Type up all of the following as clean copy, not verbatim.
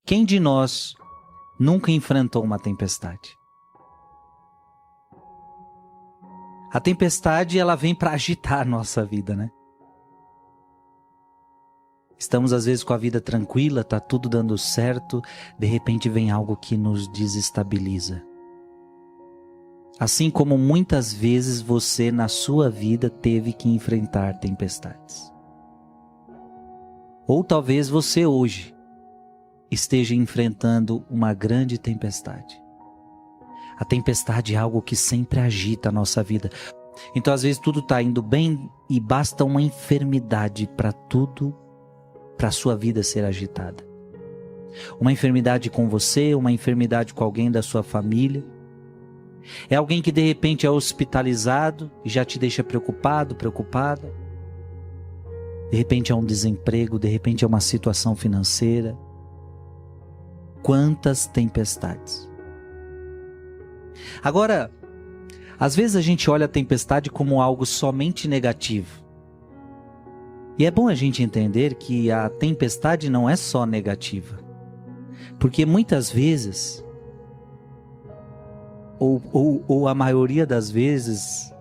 Quem de nós nunca enfrentou uma tempestade? A tempestade, ela vem para agitar a nossa vida, né? Estamos às vezes com a vida tranquila, tá tudo dando certo, de repente vem algo que nos desestabiliza. Assim como muitas vezes você na sua vida teve que enfrentar tempestades. Ou talvez você hoje esteja enfrentando uma grande tempestade. A tempestade é algo que sempre agita a nossa vida. Então às vezes tudo está indo bem e basta uma enfermidade para a sua vida ser agitada. Uma enfermidade com você, uma enfermidade com alguém da sua família. É alguém que de repente é hospitalizado e já te deixa preocupado, preocupada. De repente é um desemprego, de repente é uma situação financeira. Quantas tempestades. Agora, às vezes a gente olha a tempestade como algo somente negativo. E é bom a gente entender que a tempestade não é só negativa. Porque muitas vezes, ou a maioria das vezes,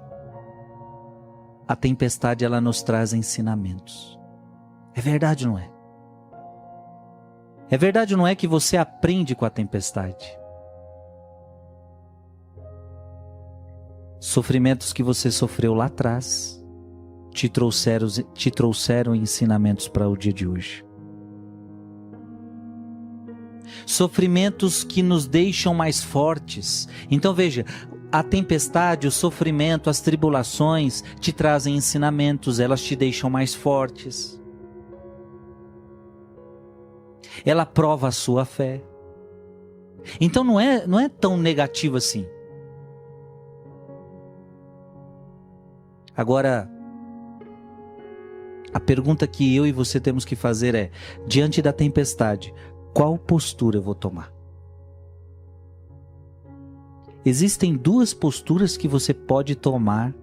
a tempestade ela nos traz ensinamentos. É verdade ou não é? É verdade ou não é que você aprende com a tempestade? Sofrimentos que você sofreu lá atrás te trouxeram ensinamentos para o dia de hoje. Sofrimentos que nos deixam mais fortes. Então veja, a tempestade, o sofrimento, as tribulações te trazem ensinamentos, elas te deixam mais fortes. Ela prova a sua fé. Então não é tão negativo assim. Agora, a pergunta que eu e você temos que fazer é: diante da tempestade, qual postura eu vou tomar? Existem duas posturas que você pode tomar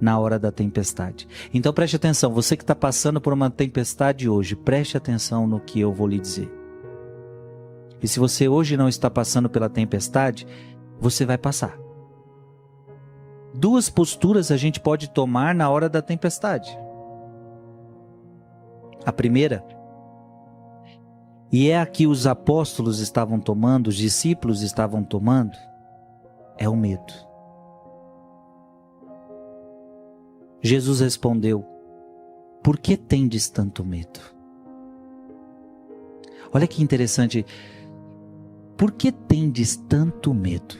na hora da tempestade. Então preste atenção, você que está passando por uma tempestade hoje, preste atenção no que eu vou lhe dizer. E se você hoje não está passando pela tempestade, você vai passar. Duas posturas a gente pode tomar na hora da tempestade. A primeira, e é a que os apóstolos estavam tomando, os discípulos estavam tomando, é o medo. Jesus respondeu: por que tendes tanto medo? Olha que interessante. Por que tendes tanto medo?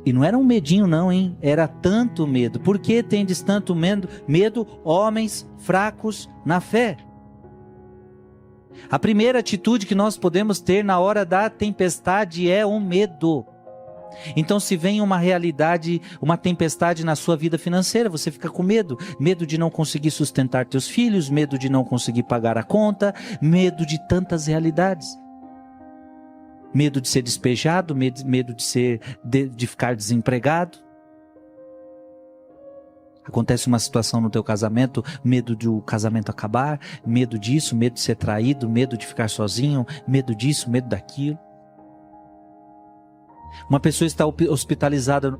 E não era um medinho não, hein? Era tanto medo. Por que tendes tanto medo? Medo, homens fracos na fé. A primeira atitude que nós podemos ter na hora da tempestade é o medo. Então se vem uma realidade, uma tempestade na sua vida financeira, você fica com medo. Medo de não conseguir sustentar teus filhos, medo de não conseguir pagar a conta, medo de tantas realidades. Medo de ser despejado, medo de ficar desempregado. Acontece uma situação no teu casamento, medo de o casamento acabar, medo disso, medo de ser traído, medo de ficar sozinho, medo disso, medo daquilo. Uma pessoa está hospitalizada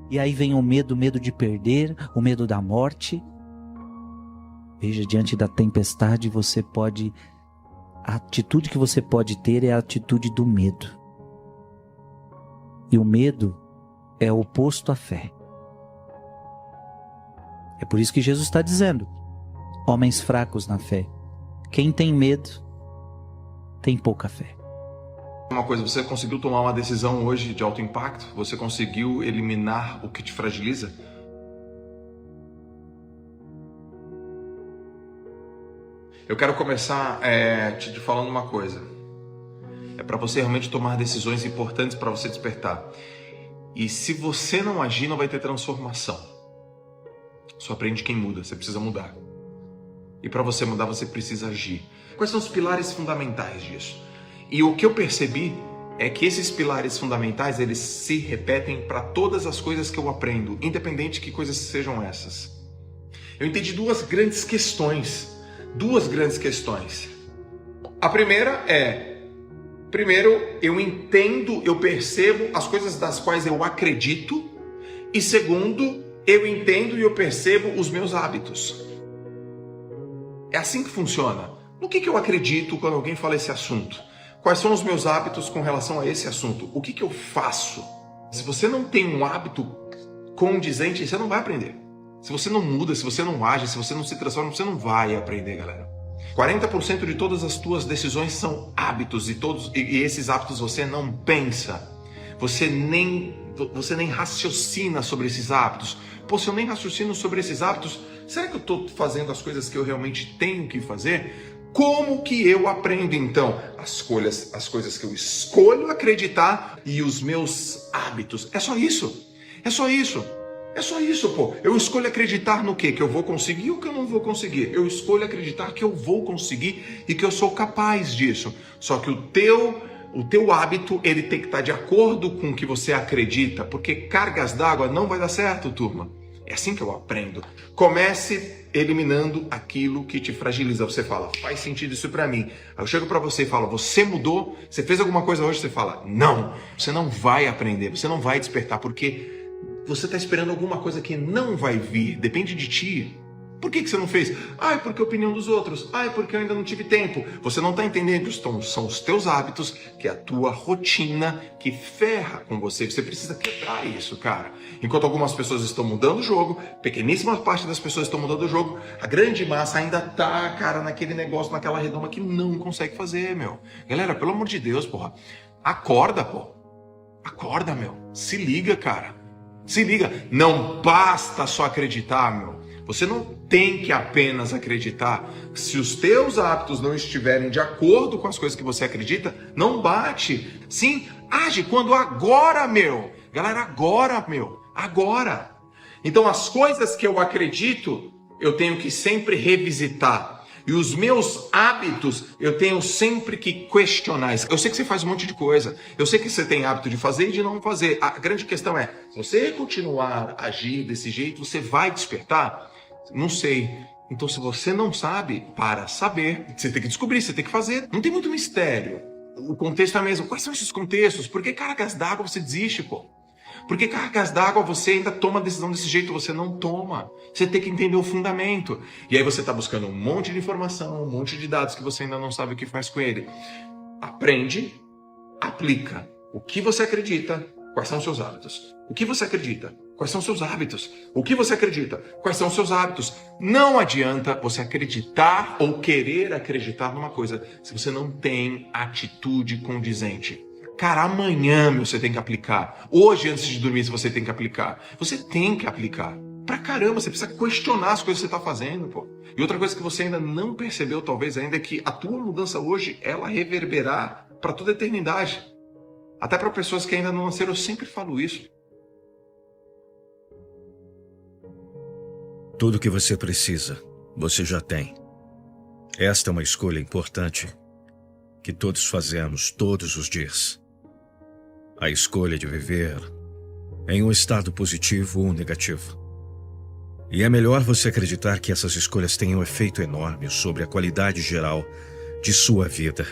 e aí vem o medo de perder, o medo da morte. Veja, diante da tempestade a atitude que você pode ter é a atitude do medo. E o medo é oposto à fé. É por isso que Jesus está dizendo: homens fracos na fé. Quem tem medo tem pouca fé. Uma coisa, você conseguiu tomar uma decisão hoje de alto impacto? Você conseguiu eliminar o que te fragiliza? Eu quero começar te falando uma coisa. É para você realmente tomar decisões importantes para você despertar. E se você não agir, não vai ter transformação. Só aprende quem muda, você precisa mudar. E para você mudar, você precisa agir. Quais são os pilares fundamentais disso? E o que eu percebi é que esses pilares fundamentais, eles se repetem para todas as coisas que eu aprendo, independente de que coisas sejam essas. Eu entendi duas grandes questões. A primeira é: Primeiro, eu entendo, eu percebo as coisas das quais eu acredito. E segundo, eu entendo e eu percebo os meus hábitos. É assim que funciona. No que eu acredito quando alguém fala esse assunto? Quais são os meus hábitos com relação a esse assunto? O que eu faço? Se você não tem um hábito condizente, você não vai aprender. Se você não muda, se você não age, se você não se transforma, você não vai aprender, galera. 40% de todas as tuas decisões são hábitos e esses hábitos você não pensa. Você nem raciocina sobre esses hábitos. Pô, se eu nem raciocino sobre esses hábitos, será que eu estou fazendo as coisas que eu realmente tenho que fazer? Como que eu aprendo então? As coisas que eu escolho acreditar e os meus hábitos. É só isso. É só isso. É só isso, pô. Eu escolho acreditar no quê? Que eu vou conseguir ou que eu não vou conseguir? Eu escolho acreditar que eu vou conseguir e que eu sou capaz disso. Só que o teu hábito, ele tem que estar de acordo com o que você acredita, porque cargas d'água não vai dar certo, turma. É assim que eu aprendo. Comece eliminando aquilo que te fragiliza. Você fala, faz sentido isso pra mim. Aí eu chego pra você e falo, você mudou? Você fez alguma coisa hoje? Você fala, não. Você não vai aprender, você não vai despertar, porque você está esperando alguma coisa que não vai vir, depende de ti. Por que você não fez? Ah, é porque a opinião dos outros. Ah, é porque eu ainda não tive tempo. Você não está entendendo. São os teus hábitos, que é a tua rotina, que ferra com você. Você precisa quebrar isso, cara. Enquanto algumas pessoas estão mudando o jogo, pequeníssima parte das pessoas estão mudando o jogo, a grande massa ainda tá, cara, naquele negócio, naquela redoma que não consegue fazer, meu. Galera, pelo amor de Deus, porra. Acorda, pô. Acorda, meu. Se liga, cara. Se liga. Não basta só acreditar, meu. Você não tem que apenas acreditar. Se os teus hábitos não estiverem de acordo com as coisas que você acredita, não bate. Sim, age quando agora, meu. Galera, agora, meu. Agora. Então, as coisas que eu acredito, eu tenho que sempre revisitar. E os meus hábitos, eu tenho sempre que questionar. Eu sei que você faz um monte de coisa. Eu sei que você tem hábito de fazer e de não fazer. A grande questão é, se você continuar a agir desse jeito, você vai despertar? Não sei. Então, se você não sabe, para saber, você tem que descobrir, você tem que fazer. Não tem muito mistério. O contexto é o mesmo. Quais são esses contextos? Por que cargas d'água você desiste, pô? Por que cargas d'água você ainda toma decisão desse jeito? Você não toma. Você tem que entender o fundamento. E aí você está buscando um monte de informação, um monte de dados que você ainda não sabe o que faz com ele. Aprende, aplica. O que você acredita, quais são os seus hábitos? O que você acredita? Quais são os seus hábitos? O que você acredita? Quais são os seus hábitos? Não adianta você acreditar ou querer acreditar numa coisa se você não tem atitude condizente. Cara, amanhã, meu, você tem que aplicar. Hoje, antes de dormir, você tem que aplicar. Você tem que aplicar. Pra caramba, você precisa questionar as coisas que você tá fazendo, pô. E outra coisa que você ainda não percebeu, talvez ainda, é que a tua mudança hoje, ela reverberar pra toda a eternidade. Até para pessoas que ainda não nasceram, eu sempre falo isso. Tudo que você precisa, você já tem. Esta é uma escolha importante que todos fazemos todos os dias. A escolha de viver em um estado positivo ou negativo. E é melhor você acreditar que essas escolhas têm um efeito enorme sobre a qualidade geral de sua vida.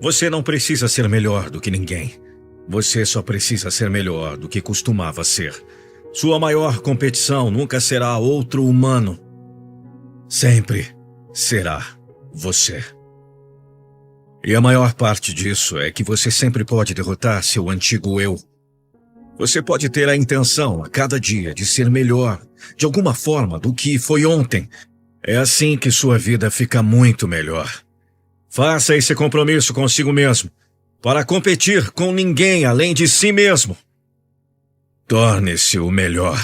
Você não precisa ser melhor do que ninguém. Você só precisa ser melhor do que costumava ser. Sua maior competição nunca será outro humano. Sempre será você. E a maior parte disso é que você sempre pode derrotar seu antigo eu. Você pode ter a intenção a cada dia de ser melhor, de alguma forma, do que foi ontem. É assim que sua vida fica muito melhor. Faça esse compromisso consigo mesmo, para competir com ninguém além de si mesmo. Torne-se o melhor.